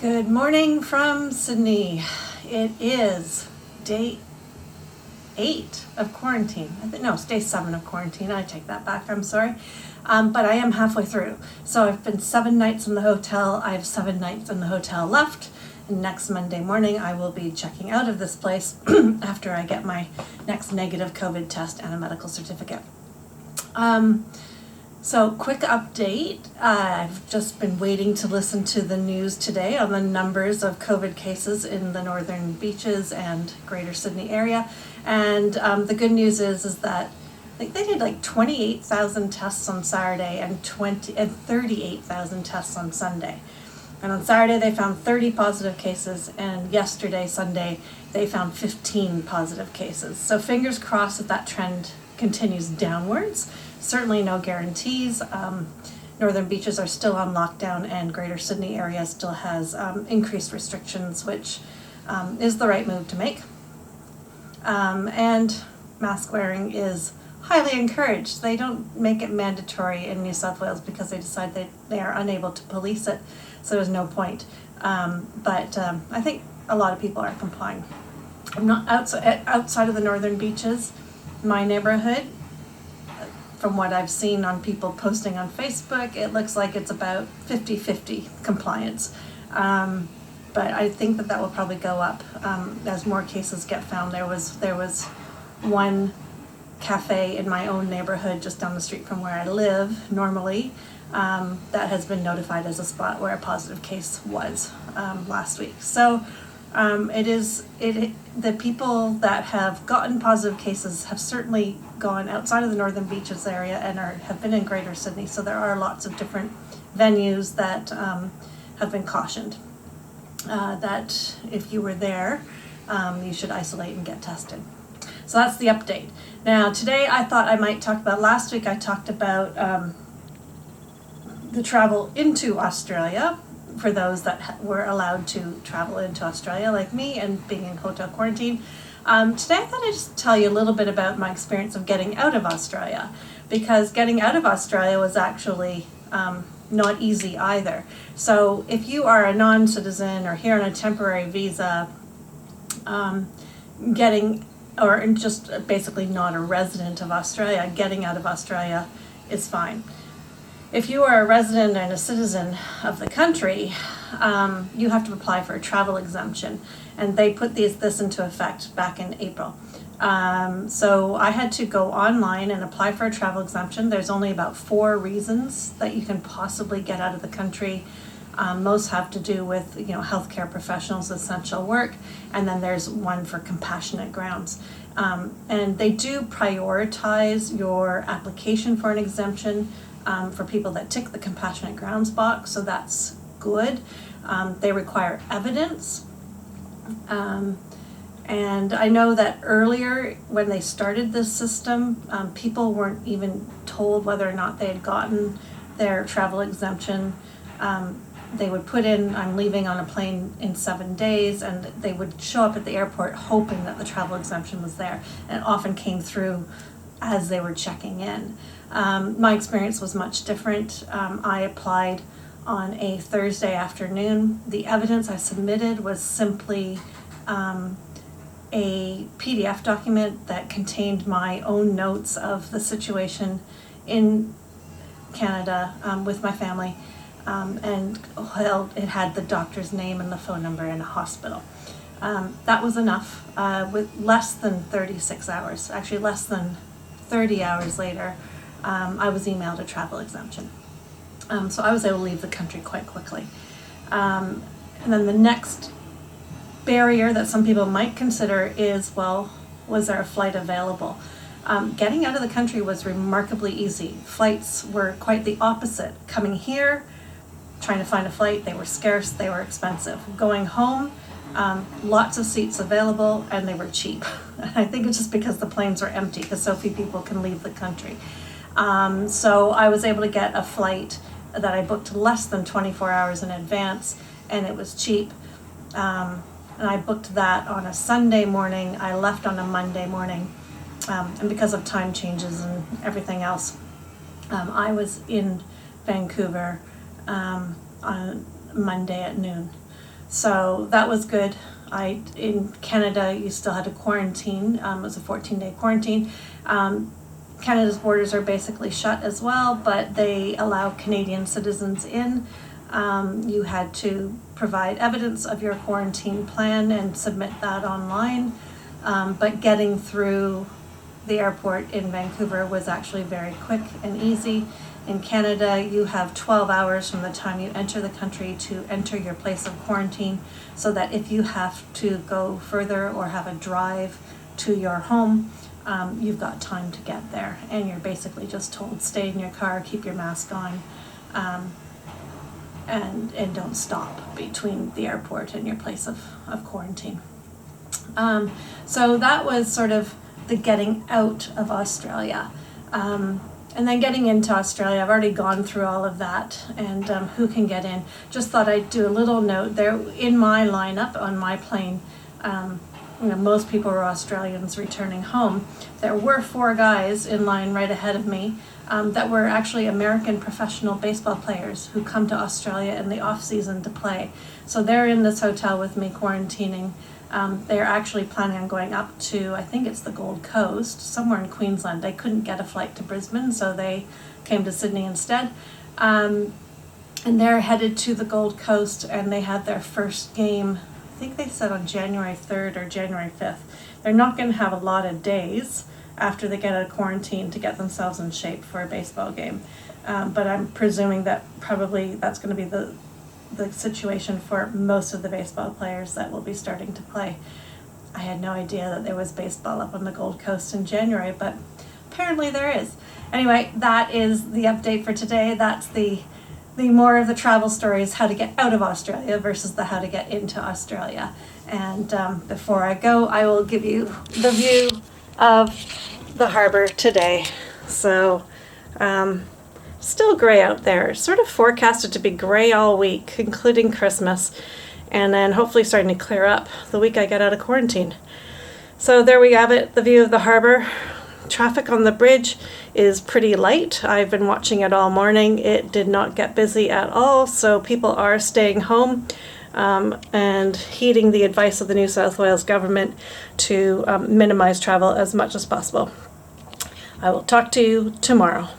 Good morning from Sydney. It is day 8 of quarantine. No, it's day 7 of quarantine. I take that back, I'm sorry. But I am halfway through. So I've been 7 nights in the hotel. I have 7 nights in the hotel left. And next Monday morning, I will be checking out of this place after I get my next negative COVID test and a medical certificate. So quick update, I've just been waiting to listen to the news today on the numbers of COVID cases in the northern beaches and greater Sydney area. And the good news is that I think they did like 28,000 tests on Saturday and 38,000 tests on Sunday. And on Saturday they found 30 positive cases, and yesterday, Sunday, they found 15 positive cases. So fingers crossed that that trend continues downwards. Certainly no guarantees. Northern beaches are still on lockdown, and greater Sydney area still has increased restrictions, which is the right move to make. And mask wearing is highly encouraged. They don't make it mandatory in New South Wales because they decide they are unable to police it, so there's no point. But I think a lot of people are complying. I'm not outside of the northern beaches. My neighborhood, from what I've seen on people posting on Facebook, it looks like it's about 50-50 compliance. But I think that will probably go up as more cases get found. There was one cafe in my own neighborhood just down the street from where I live normally that has been notified as a spot where a positive case was last week. So the people that have gotten positive cases have certainly gone outside of the northern beaches area and have been in greater Sydney. So there are lots of different venues that have been cautioned that if you were there, you should isolate and get tested. So that's the update. Now today I thought I might talk about, last week I talked about the travel into Australia for those that were allowed to travel into Australia like me and being in hotel quarantine. Today I thought I'd just tell you a little bit about my experience of getting out of Australia, because getting out of Australia was actually not easy either. So if you are a non-citizen or here on a temporary visa, or just basically not a resident of Australia, getting out of Australia is fine. If you are a resident and a citizen of the country, you have to apply for a travel exemption, and they put this into effect back in April. So I had to go online and apply for a travel exemption. There's only about 4 reasons that you can possibly get out of the country. Most have to do with healthcare professionals, essential work, and then there's one for compassionate grounds. And they do prioritize your application for an exemption for people that tick the compassionate grounds box, so that's good. They require evidence. And I know that earlier when they started this system, people weren't even told whether or not they had gotten their travel exemption. They would put in, I'm leaving on a plane in 7 days, and they would show up at the airport hoping that the travel exemption was there, and it often came through as they were checking in. My experience was much different. I applied on a Thursday afternoon. The evidence I submitted was simply a PDF document that contained my own notes of the situation in Canada with my family, and it had the doctor's name and the phone number in a hospital. That was enough. With less than 36 hours, actually less than 30 hours later, I was emailed a travel exemption. So I was able to leave the country quite quickly. And then the next barrier that some people might consider is, well, was there a flight available? Getting out of the country was remarkably easy. Flights were quite the opposite. Coming here, trying to find a flight, they were scarce, they were expensive. Going home, lots of seats available, and they were cheap. I think it's just because the planes were empty, because so few people can leave the country. So I was able to get a flight that I booked less than 24 hours in advance, and it was cheap. And I booked that on a Sunday morning. I left on a Monday morning, and because of time changes and everything else, I was in Vancouver on Monday at noon. So that was good. In Canada, you still had to quarantine. It was a 14-day quarantine. Canada's borders are basically shut as well, but they allow Canadian citizens in. You had to provide evidence of your quarantine plan and submit that online. But getting through the airport in Vancouver was actually very quick and easy. In Canada, you have 12 hours from the time you enter the country to enter your place of quarantine, so that if you have to go further or have a drive to your home, you've got time to get there. And you're basically just told, stay in your car, keep your mask on, and don't stop between the airport and your place of quarantine. So that was sort of the getting out of Australia. And then getting into Australia, I've already gone through all of that, and who can get in. Just thought I'd do a little note there. In my lineup on my plane, most people were Australians returning home. There were 4 guys in line right ahead of me that were actually American professional baseball players who come to Australia in the off season to play. So they're in this hotel with me quarantining. They're actually planning on going up to, I think it's the Gold Coast, somewhere in Queensland. They couldn't get a flight to Brisbane, so they came to Sydney instead. And they're headed to the Gold Coast, and they had their first game, I think they said on January 3rd or January 5th. They're not going to have a lot of days after they get out of quarantine to get themselves in shape for a baseball game. But I'm presuming that probably that's going to be the situation for most of the baseball players that will be starting to play. I had no idea that there was baseball up on the Gold Coast in January, but apparently there is. Anyway, that is the update for today. That's the more of the travel stories, how to get out of Australia versus the how to get into Australia. And before I go, I will give you the view of the harbor today. So still gray out there, sort of forecasted to be gray all week, including Christmas, and then hopefully starting to clear up the week I get out of quarantine. So there we have it, the view of the harbor. Traffic on the bridge is pretty light. I've been watching it all morning. It did not get busy at all, so people are staying home and heeding the advice of the New South Wales government to minimize travel as much as possible. I will talk to you tomorrow.